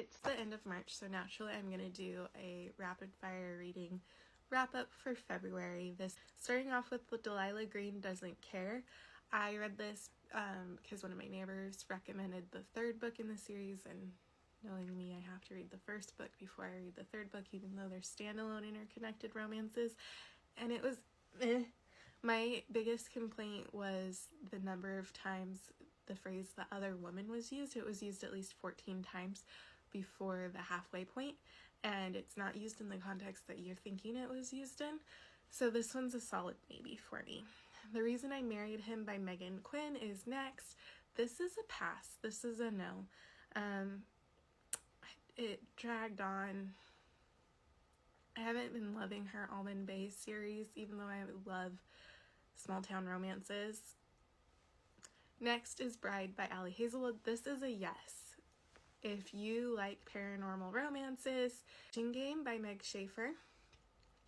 It's the end of March, so naturally I'm going to do a rapid fire reading wrap up for February. Starting off with the Delilah Green Doesn't Care. I read this because one of my neighbors recommended the third book in the series, and knowing me, I have to read the first book before I read the third book, even though they're standalone interconnected romances. And it was My biggest complaint was the number of times the phrase "the other woman" was used. It was used at least 14 times before the halfway point, and it's not used in the context that you're thinking it was used in. So this one's a solid maybe for me. The Reason I Married Him by Megan Quinn is next. This is a pass. This is a no. It dragged on. I haven't been loving her Almond Bay series, even though I love small town romances. Next is Bride by Ali Hazelwood. This is a yes. If you like paranormal romances. Game by Meg Schaefer.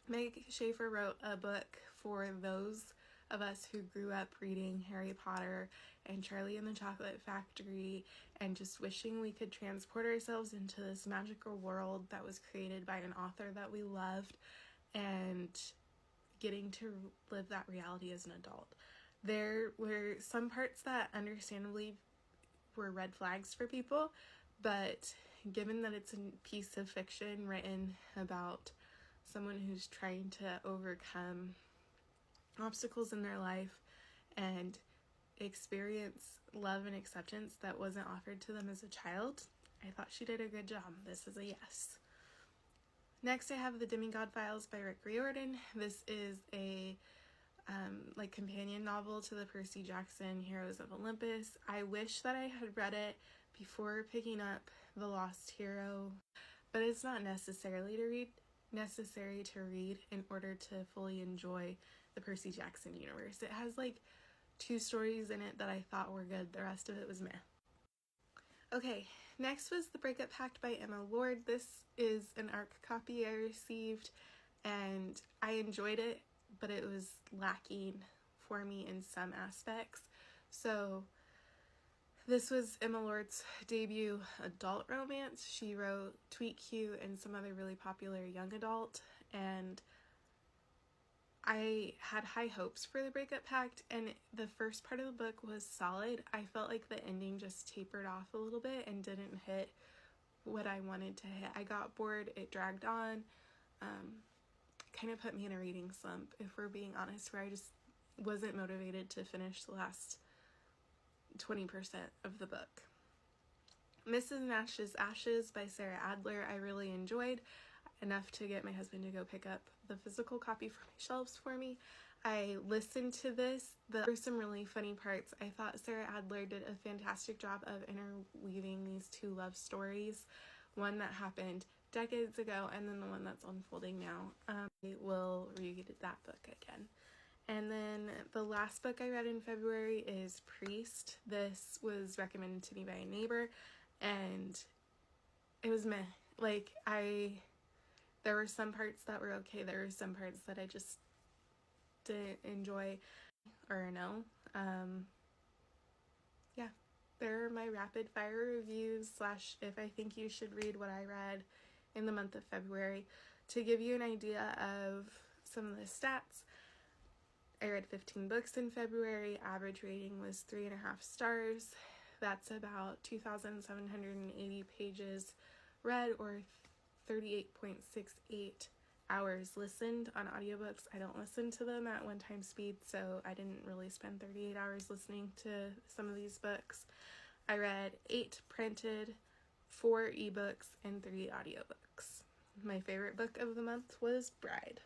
Meg Schaefer wrote a book for those of us who grew up reading Harry Potter and Charlie and the Chocolate Factory and just wishing we could transport ourselves into this magical world that was created by an author that we loved, and getting to live that reality as an adult. There were some parts that understandably were red flags for people, but given that it's a piece of fiction written about someone who's trying to overcome obstacles in their life and experience love and acceptance that wasn't offered to them as a child, I thought she did a good job. This is a yes. Next, I have The Demigod Files by Rick Riordan. This is a companion novel to the Percy Jackson Heroes of Olympus. I wish that I had read it before picking up The Lost Hero, but it's not necessary to read in order to fully enjoy the Percy Jackson universe. It has like 2 stories in it that I thought were good. The rest of it was meh. Okay, next was The Break-Up Pact by Emma Lord. This is an ARC copy I received, and I enjoyed it, but it was lacking for me in some aspects. So this was Emma Lord's debut adult romance. She wrote Tweet Q and some other really popular young adult, and I had high hopes for The Break-Up Pact, and the first part of the book was solid. I felt like the ending just tapered off a little bit and didn't hit what I wanted to hit. I got bored, it dragged on, kind of put me in a reading slump, if we're being honest, where I just wasn't motivated to finish the last 20% of the book. Mrs. Nash's Ashes by Sarah Adler I really enjoyed, enough to get my husband to go pick up the physical copy for my shelves for me. I listened to this. There were some really funny parts. I thought Sarah Adler did a fantastic job of interweaving these 2 love stories, one that happened decades ago and then the one that's unfolding now. I will read that book again. And then the last book I read in February is Priest. This was recommended to me by a neighbor, and it was meh. There were some parts that were okay. There were some parts that I just didn't enjoy or no. Yeah, there are my rapid fire reviews / if I think you should read what I read in the month of February. To give you an idea of some of the stats, I read 15 books in February. Average rating was 3.5 stars. That's about 2,780 pages read, or 38.68 hours listened on audiobooks. I don't listen to them at one-time speed, so I didn't really spend 38 hours listening to some of these books. I read 8 printed, 4 ebooks, and 3 audiobooks. My favorite book of the month was Bride.